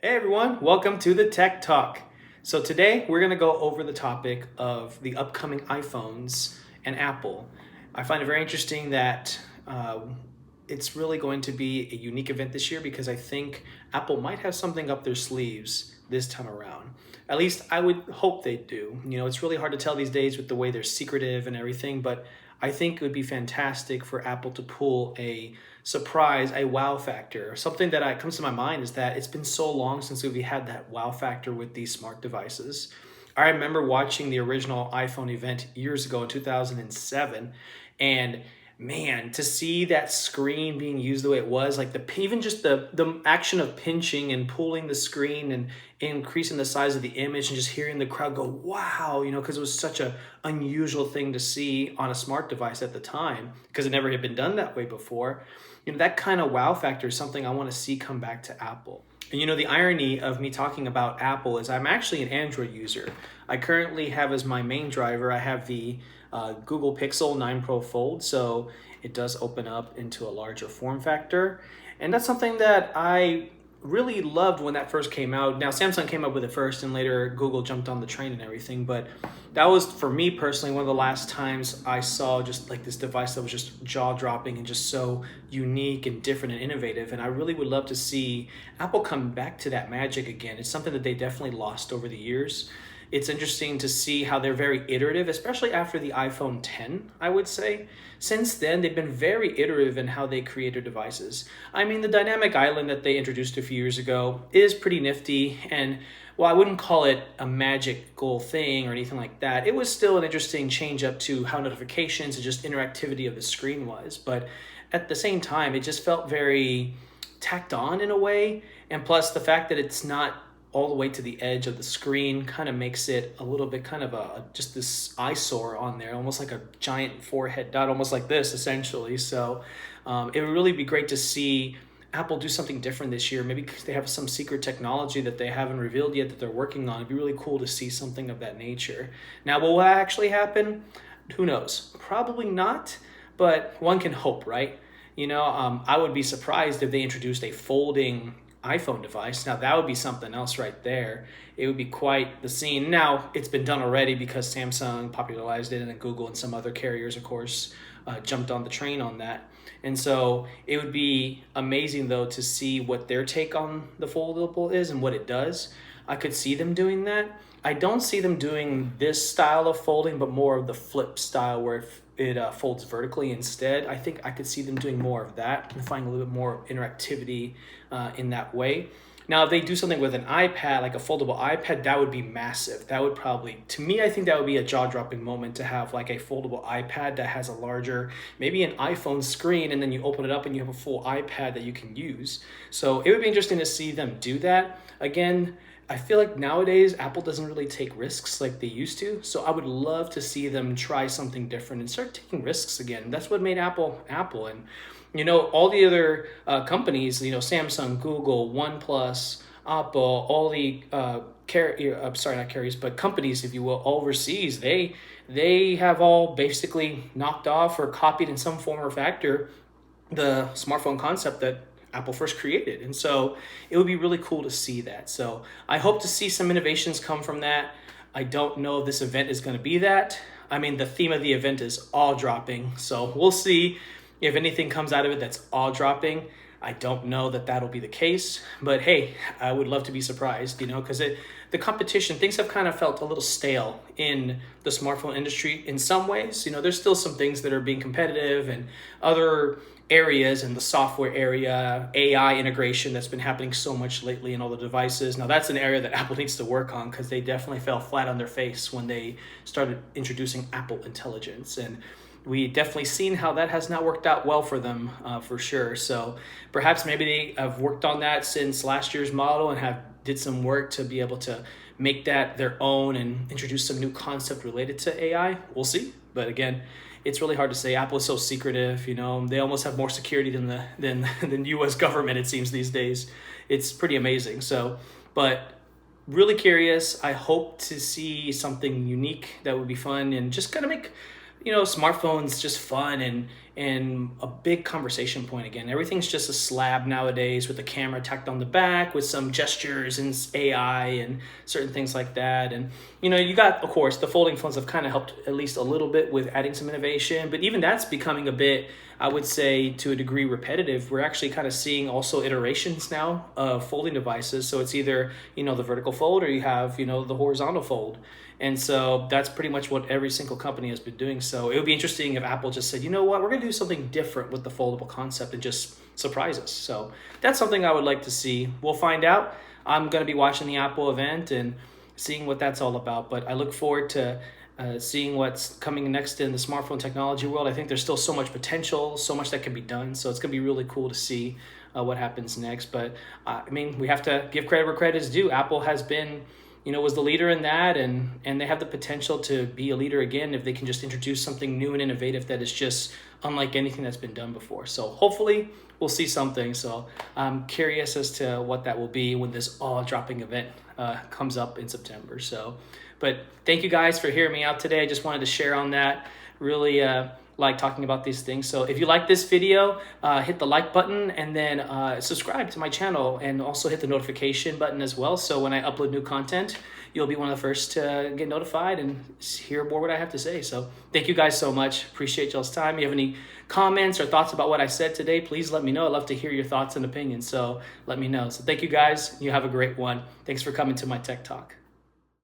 Hey everyone, welcome to the Tech Talk. So today we're going to go over the topic of the upcoming iPhones and Apple. I find it very interesting that it's really going to be a unique event this year because I think Apple might have something up their sleeves this time around. At least I would hope they do. It's really hard to tell these days with the way they're secretive and everything, but I think it would be fantastic for Apple to pull a surprise, a wow factor. Something that comes to my mind is that it's been so long since we had that wow factor with these smart devices. I remember watching the original iPhone event years ago in 2007, and man, to see that screen being used the way it was, like even just the action of pinching and pulling the screen and increasing the size of the image and just hearing the crowd go wow, because it was such a unusual thing to see on a smart device at the time because it never had been done that way before. That kind of wow factor is something I want to see come back to Apple. And the irony of me talking about Apple is I'm actually an Android user. I currently have as my main driver, I have the Google Pixel 9 Pro Fold, so it does open up into a larger form factor. And that's something that I really loved when that first came out. Now, Samsung came up with it first, and later Google jumped on the train and everything, but that was, for me personally, one of the last times I saw just like this device that was just jaw-dropping and just so unique and different and innovative, and I really would love to see Apple come back to that magic again. It's something that they definitely lost over the years. It's interesting to see how they're very iterative, especially after the iPhone 10, I would say. Since then, they've been very iterative in how they create their devices. I mean, the dynamic island that they introduced a few years ago is pretty nifty, and while I wouldn't call it a magical thing or anything like that, it was still an interesting change up to how notifications and just interactivity of the screen was. But at the same time, it just felt very tacked on in a way, and plus the fact that it's not all the way to the edge of the screen kind of makes it a little bit kind of just this eyesore on there, almost like a giant forehead dot, almost like this essentially. So it would really be great to see Apple do something different this year. Maybe because they have some secret technology that they haven't revealed yet that they're working on. It'd be really cool to see something of that nature. Now, will that actually happen? Who knows? Probably not, but one can hope, right? I would be surprised if they introduced a folding iPhone device. Now that would be something else right there. It would be quite the scene. Now it's been done already because Samsung popularized it, and then Google and some other carriers, of course, jumped on the train on that. And so it would be amazing though to see what their take on the foldable is and what it does. I could see them doing that. I don't see them doing this style of folding, but more of the flip style where it folds vertically instead. I think I could see them doing more of that and finding a little bit more interactivity in that way. Now, if they do something with an iPad, like a foldable iPad, that would be massive. That would probably, to me, I think that would be a jaw-dropping moment to have like a foldable iPad that has a larger, maybe an iPhone screen, and then you open it up and you have a full iPad that you can use. So it would be interesting to see them do that. Again, I feel like nowadays Apple doesn't really take risks like they used to. So I would love to see them try something different and start taking risks again. That's what made Apple Apple. And all the other companies, Samsung, Google, OnePlus, Apple, all the sorry, not carriers, but companies, if you will, all overseas, they have all basically knocked off or copied in some form or factor the smartphone concept that Apple first created. And so it would be really cool to see that. So I hope to see some innovations come from that. I don't know if this event is going to be that. I mean, the theme of the event is all dropping. So we'll see if anything comes out of it that's all dropping. I don't know that that'll be the case, but hey, I would love to be surprised, because the competition, things have kind of felt a little stale in the smartphone industry in some ways. There's still some things that are being competitive and other areas in the software area, AI integration that's been happening so much lately in all the devices. Now that's an area that Apple needs to work on because they definitely fell flat on their face when they started introducing Apple Intelligence. And we definitely seen how that has not worked out well for them, for sure. So perhaps maybe they have worked on that since last year's model and have did some work to be able to make that their own and introduce some new concept related to AI. We'll see. But again, it's really hard to say. Apple is so secretive, they almost have more security than the US government, it seems, these days. It's pretty amazing. So, but really curious. I hope to see something unique that would be fun and just kind of make smartphones just fun and and a big conversation point again. Everything's just a slab nowadays with the camera tacked on the back with some gestures and AI and certain things like that. And you got, of course, the folding phones have kind of helped at least a little bit with adding some innovation, but even that's becoming a bit, I would say, to a degree repetitive. We're actually kind of seeing also iterations now of folding devices. So it's either, the vertical fold, or you have, the horizontal fold. And so that's pretty much what every single company has been doing. So it would be interesting if Apple just said, you know what, we're going to do something different with the foldable concept and just surprise us. So that's something I would like to see. We'll find out. I'm going to be watching the Apple event and seeing what that's all about. But I look forward to seeing what's coming next in the smartphone technology world. I think there's still so much potential, so much that can be done. So it's going to be really cool to see what happens next. But we have to give credit where credit is due. Apple has been, was the leader in that, and they have the potential to be a leader again if they can just introduce something new and innovative that is just unlike anything that's been done before. So hopefully we'll see something. So I'm curious as to what that will be when this all-dropping event comes up in September. So, but thank you guys for hearing me out today. I just wanted to share on that. Really like talking about these things. So if you like this video, hit the like button, and then subscribe to my channel, and also hit the notification button as well. So when I upload new content, you'll be one of the first to get notified and hear more what I have to say. So thank you guys so much. Appreciate y'all's time. If you have any comments or thoughts about what I said today, please let me know. I'd love to hear your thoughts and opinions. So let me know. So thank you guys. You have a great one. Thanks for coming to my Tech Talk.